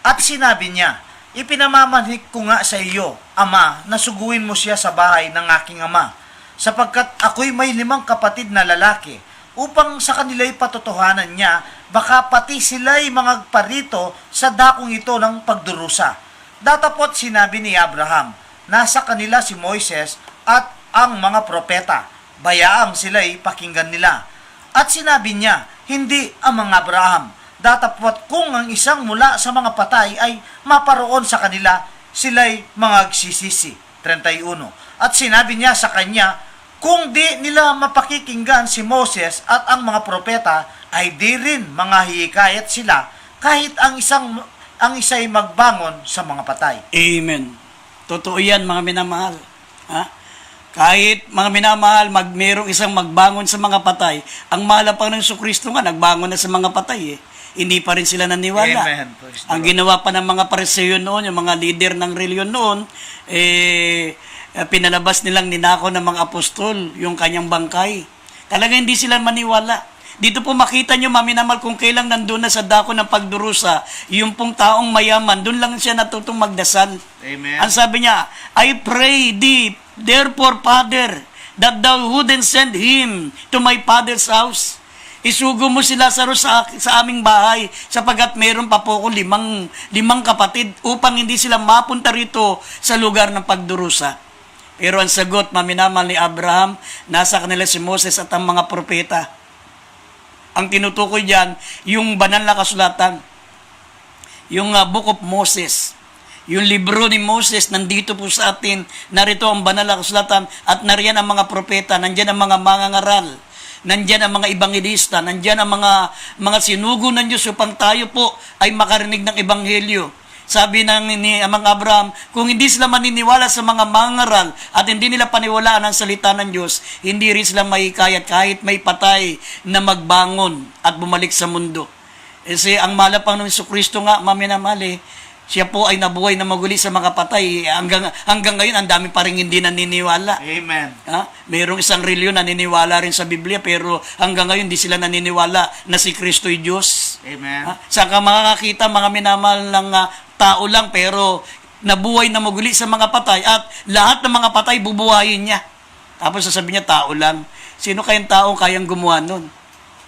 At sinabi niya, ipinamamanhik ko nga sa iyo, Ama, na suguin mo siya sa bahay ng aking ama, sapagkat ako'y may 5 kapatid na lalaki, upang sa kanila'y patotohanan niya, baka pati sila'y mangagparito sa dakong ito ng pagdurusa. Datapot sinabi ni Abraham, nasa kanila si Moises at ang mga propeta, bayaang sila'y pakinggan nila. At sinabi niya, hindi ang mga Abraham, datapwat kung ang isang mula sa mga patay ay maparoon sa kanila, sila'y magsisisi. 31. At sinabi niya sa kanya, kung di nila mapakikinggan si Moses at ang mga propeta, ay di rin mga hihikayat sila kahit ang isa'y magbangon sa mga patay.
Amen. Totoo yan, mga minamahal. Kahit, mga minamahal, merong isang magbangon sa mga patay, ang mahal na Panginoon Jesucristo nga, nagbangon na sa mga patay Hindi pa rin sila naniwala.
Amen.
Ang ginawa pa ng mga Pariseo noon, yung mga leader ng reliyon noon, pinalabas nilang ninakaw ng mga apostol yung kanyang bangkay. Talaga hindi sila maniwala. Dito po makita nyo, maminamal, kung kailang nandun na sa dako ng pagdurusa, yung pong taong mayaman, dun lang siya natutong magdasal.
Amen.
Ang sabi niya, I pray thee, therefore, Father, that thou wouldn't send him to my father's house. Isugo mo si Lazaro sa aming bahay sapagkat meron pa po akong limang kapatid upang hindi sila mapunta rito sa lugar ng pagdurusa. Pero ang sagot, maminamal, ni Abraham, nasa kanila si Moses at ang mga propeta. Ang tinutukoy diyan, yung banal na kasulatan, yung Book of Moses, yung libro ni Moses, nandito po sa atin, narito ang banal na kasulatan, at nariyan ang mga propeta, nandiyan ang mga mangangaral, nandiyan ang mga ebanghelista, nandiyan ang mga sinugo ng Diyos upang tayo po ay makarinig ng ebanghelyo. Sabi ni Amang Abraham, kung hindi sila maniniwala sa mga mangaral at hindi nila paniwalaan ang salita ng Diyos, hindi rin sila mahikayat kahit may patay na magbangon at bumalik sa mundo. Kasi ang malapang ng Jesucristo nga, maminamali, siya po ay nabuhay na maguli sa mga patay. Hanggang ngayon, ang dami pa rin hindi naniniwala.
Amen.
Mayroong isang reliyon na naniniwala rin sa Biblia, pero hanggang ngayon, hindi sila naniniwala na si Kristo ay Diyos.
Amen.
Saan ka makakakita, mga minamahal ng tao lang, pero nabuhay na maguli sa mga patay, at lahat ng mga patay bubuhayin niya. Tapos sasabihin niya, tao lang. Sino kayang tao kayang gumawa nun?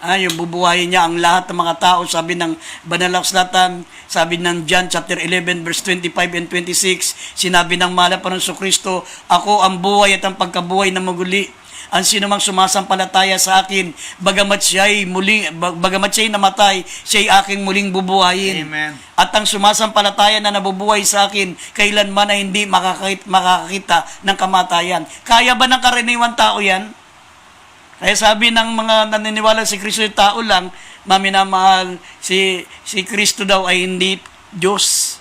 Yung bubuhayin niya ang lahat ng mga tao, sabi ng Banal na Kasulatan, sabi ng John chapter 11 verse 25 and 26, sinabi ng malapang ng Jesucristo, ako ang buhay at ang pagkabuhay na maguli. Ang sino mang sumasampalataya sa akin, bagamat siya'y namatay, siya'y aking muling bubuhayin.
Amen.
At ang sumasampalataya na nabubuhay sa akin, kailanman na hindi makakita ng kamatayan. Kaya ba ng karaniwang tao yan? Kaya sabi ng mga naniniwala si Kristo ay tao lang, maminamahal, si Kristo daw ay hindi Diyos.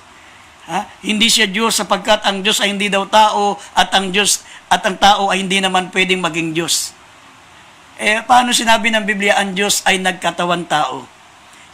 Hindi siya Diyos sapagkat ang Diyos ay hindi daw tao at ang tao ay hindi naman pwedeng maging Diyos. Paano sinabi ng Biblia ang Diyos ay nagkatawan tao?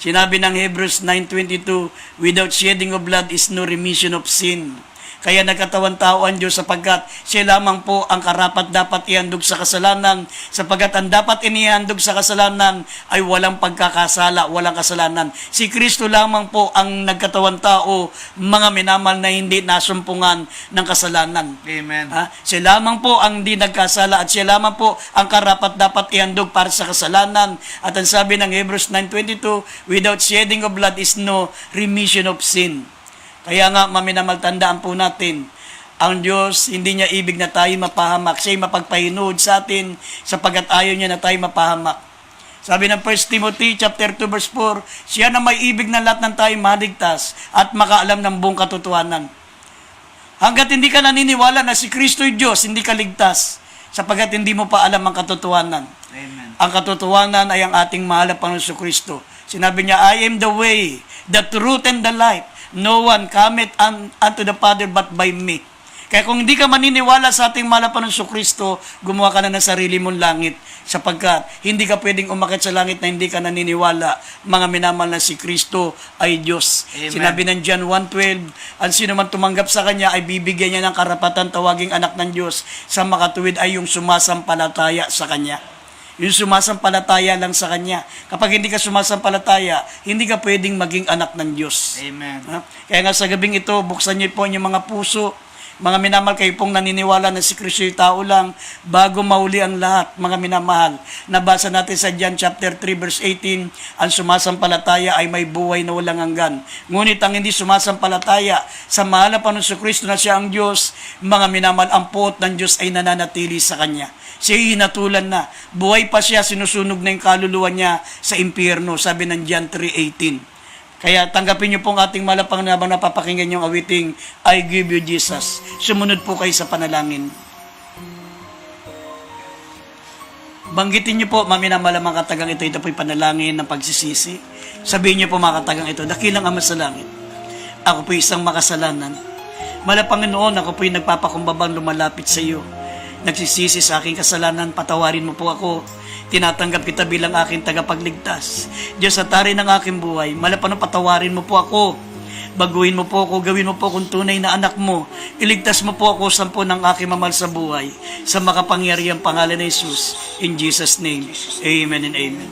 Sinabi ng Hebrews 9:22, without shedding of blood is no remission of sin. Kaya nagkatawan tao ang Diyos sapagkat siya lamang po ang karapat dapat ihandog sa kasalanan, sapagkat ang dapat inihandog sa kasalanan ay walang pagkakasala, walang kasalanan. Si Kristo lamang po ang nagkatawan tao, mga minamal na hindi nasumpungan ng kasalanan.
Amen.
Siya lamang po ang di nagkasala at siya lamang po ang karapat dapat ihandog para sa kasalanan. At ang sabi ng Hebrews 9:22, without shedding of blood is no remission of sin. Kaya nga, maminamal, tandaan po natin, ang Diyos, hindi niya ibig na tayo mapahamak. Siya'y mapagpahinood sa atin sapagkat ayaw niya na tayo mapahamak. Sabi ng 1 Timothy chapter 2 verse 4, siya na may ibig na lahat ng tayo maligtas at makaalam ng buong katotohanan. Hanggat hindi ka naniniwala na si Kristo'y Diyos, hindi ka ligtas sapagkat hindi mo pa alam ang katotohanan.
Amen.
Ang katotohanan ay ang ating mahal na Panginoon Kristo. Sinabi niya, I am the way, the truth, and the life. No one cometh unto the Father but by me. Kaya kung hindi ka maniniwala sa ating mahal na Panginoon Kristo, gumawa ka na ng sarili mong langit sapagkat hindi ka pwedeng umakyat sa langit na hindi ka naniniwala, mga minamal na si Kristo ay Diyos.
Amen.
Sinabi ng John 1:12, ang sino man tumanggap sa Kanya ay bibigyan niya ng karapatan tawaging anak ng Diyos, sa makatuwid ay yung sumasampalataya sa Kanya. Yung sumasampalataya lang sa Kanya. Kapag hindi ka sumasampalataya, hindi ka pwedeng maging anak ng Diyos.
Amen.
Kaya nga sa gabing ito, buksan niyo po inyong mga puso. Mga minamahal, kayo pong naniniwala na si Kristo ay tao lang bago mahuli ang lahat, mga minamahal. Nabasa natin sa John chapter 3 verse 18, ang sumasampalataya ay may buhay na walang hanggan. Ngunit ang hindi sumasampalataya sa mahal na Panginoon Kristo na siya ang Diyos, mga minamahal, ang puot ng Diyos ay nananatili sa Kanya. Siya hinatulan na. Buhay pa siya, sinusunog na yung kaluluwa niya sa impyerno, sabi ng John 3:18. Kaya tanggapin niyo pong ating malapang na habang napapakinggan yung awiting, I give you Jesus. Sumunod po kayo sa panalangin. Banggitin niyo po, maminamahal mga katagang ito po'y panalangin ng pagsisisi. Sabihin niyo po mga katagang ito, dakilang Ama sa langit, ako po'y isang makasalanan. Malapanginoon, ako po'y nagpapakumbabang lumalapit sa iyo. Nagsisisi sa aking kasalanan, patawarin mo po ako. Tinatanggap kita bilang aking tagapagligtas. Diyos, sa tari ng aking buhay, malapang patawarin mo po ako. Baguhin mo po ako, gawin mo po akong tunay na anak mo. Iligtas mo po ako sampo ng aking mamahal sa buhay. Sa makapangyarihang pangalan ni Jesus. In Jesus' name, amen and amen.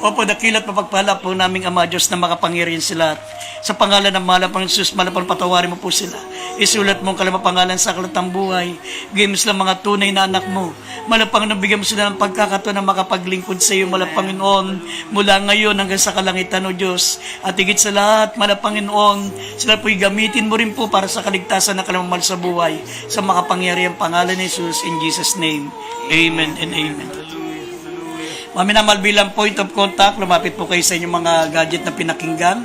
Opo, dakilat mapagpala po naming Ama Diyos na makapangyarihan sila. Sa pangalan ng mahal ng Jesus, malapang patawarin mo po sila. Isulat mo ang kalamapangalan sa aklat ng buhay. Bigyan mo sila mga tunay na anak mo. Malapang bigyan mo sila ng pagkakataon na makapaglingkod sa iyo, Malapanginoon, mula ngayon hanggang sa kalangitan, O Diyos. At higit sa lahat, Malapanginoon, sila po'y gamitin mo rin po para sa kaligtasan ng kalamang sa buhay. Sa makapangyarihang pangalan ni Jesus, in Jesus' name. Amen and amen. Maminamal bilang point of contact, lumapit po kayo sa inyong mga gadget na pinakinggan.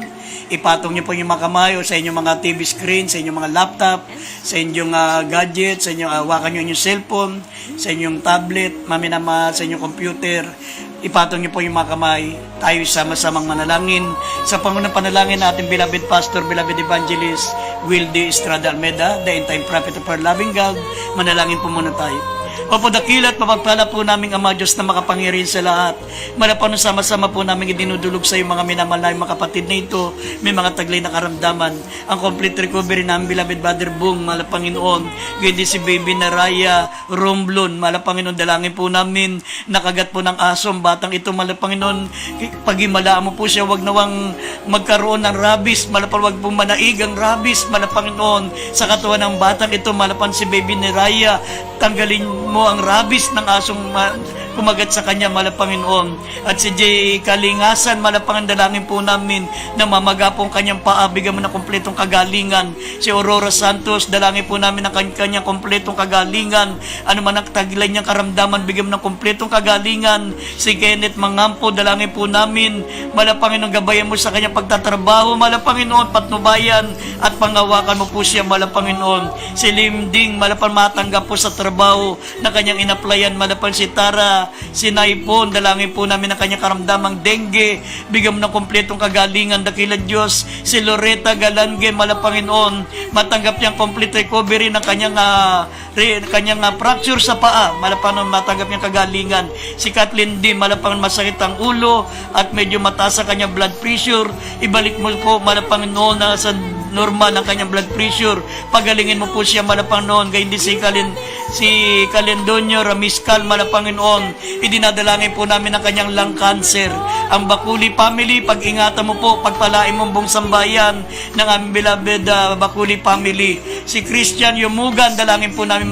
Ipatong niyo po yung mga kamay o sa inyong mga TV screen, sa inyong mga laptop, sa inyong gadget, sa inyong hawakan niyo yung cellphone, sa inyong tablet, maminamal, sa inyong computer. Ipatong niyo po yung mga kamay. Tayo sama-samang manalangin. Sa pangunang panalangin natin, beloved pastor, beloved evangelist, Wildy Estrada Almeda, the end-time prophet of our loving God. Manalangin po muna tayo. Opo, dakilat, mapagpala po naming Ama Diyos na makapangyarihan sa lahat. Malapano sama-sama po namin idinudulog sa iyo mga minamahal mga kapatid na ito. May mga taglay na karamdaman. Ang complete recovery namin, beloved Brother Bong, Malapanginoon. Ganyan si Baby Naraya Romblon, Malapanginoon, dalangin po namin. Nakagat po ng asom, batang ito, Malapanginoon. Pag-imalaan mo po siya, wag nawang magkaroon ng rabies. Malapang wag po manaig ang rabies, Malapanginoon. Sa katawan ng batang ito, Malapang si Baby Naraya, tanggalin mo ang rabies ng asong kumagat sa kanya, Malapanginoon. At si Jay Kalingasan, Malapanginoon, dalangin po namin na mamaga po ang kanyang paa, bigyan mo ng kompletong kagalingan. Si Aurora Santos, dalangin po namin ang kanyang kompletong kagalingan. Ano man ang taglay niyang karamdaman, bigyan mo ng kompletong kagalingan. Si Kenneth Mangampo, dalangin po namin, Malapanginoon, gabayan mo sa kanyang pagtatrabaho, Malapanginoon, patnubayan at pangawakan mo po siya, Malapanginoon. Si Limding, Malapang matanggap po sa trabaho na kanyang inaplayan, Malapang si Tara, si Naipon, dalangin po namin ang kanyang karamdamang dengue, bigyan mo ng kompletong kagalingan, dakila Diyos. Si Loretta Galange, Malapanginoon, matanggap niyang complete recovery ng kanyang fracture sa paa, Malapanginoon, matanggap niyang kagalingan. Si Kathleen D, Malapanginoon, masakit ang ulo at medyo mataas ang kanyang blood pressure, ibalik mo po, Malapanginoon, na sa normal ang kanyang blood pressure, pagalingin mo po siya, Malapanginoon. Gayon din si Calendonio Ramiscal, Malapanginoon, idinadalangin po namin ang kanyang lung cancer. Ang Bakuli family, pag-ingatan mo po, pagpalain mo buong sambayan ng aming beloved Bakuli family. Si Christian Yumugan, dalangin po namin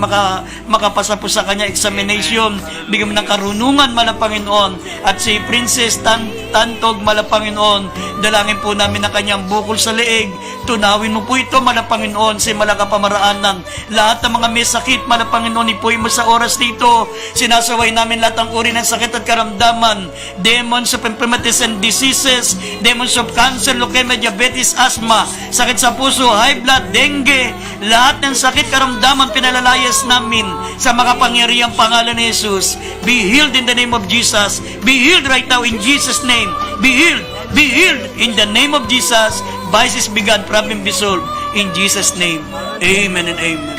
makapasa po sa kanya examination, bigyan mo ng karunungan, Malapanginoon. At si Princess Tantog, Malapanginoon, dalangin po namin ang kanyang bukol sa leeg, tunawin mo po ito, Malapanginoon, sa malaga pamaraanan. Lahat ng mga may sakit, Malapanginoon, ipuin mo sa oras dito. Sinasaway namin lahat ang uri ng sakit at karamdaman, demons of infirmities and diseases, demons of cancer, leukemia, diabetes, asthma, sakit sa puso, high blood, dengue, lahat ng sakit, karamdaman, pinalalayas namin sa makapangyarihang pangalan ni Jesus. Be healed in the name of Jesus. Be healed right now in Jesus' name. Be healed. Be healed in the name of Jesus. Vices be gone, problem be solved. In Jesus' name. Amen and amen.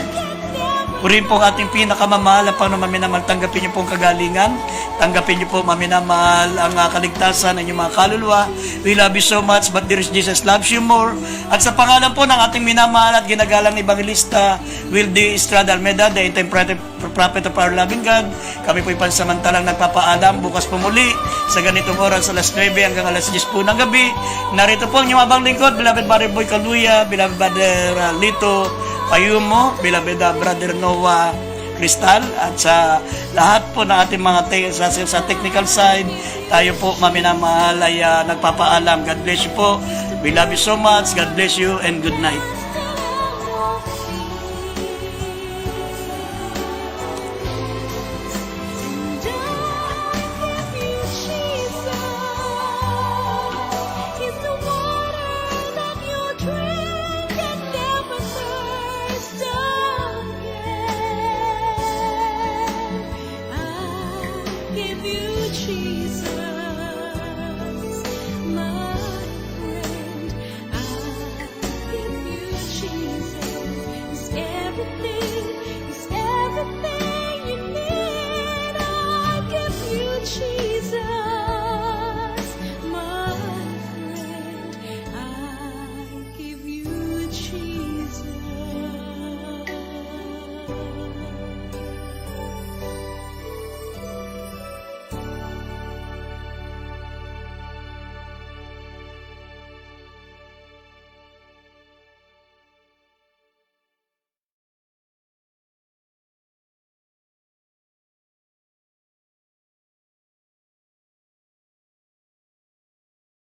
Purihin po ang ating pinakamamahal at paano maminamahal, tanggapin niyo po ang kagalingan. Tanggapin niyo po, maminamahal, ang kaligtasan ng inyong mga kaluluwa. We love you so much, but dear Jesus loves you more. At sa pangalan po ng ating minamahal at ginagalang evangelista, Wildy Estrada Almeda, the end-time prophet of our loving God, kami po'y pansamantalang nagpapaalam. Bukas po muli sa ganitong oras, alas 9 hanggang alas 10 po ng gabi. Narito po ang inyong abang lingkod, beloved Brother Boy Kaluya, beloved Brother Lito Payumo, beloved Brother Noah Cristal, at sa lahat po ng ating mga sa technical side, tayo po maminamahal ay nagpapaalam. God bless you po. We love you so much. God bless you and good night.
Jesus.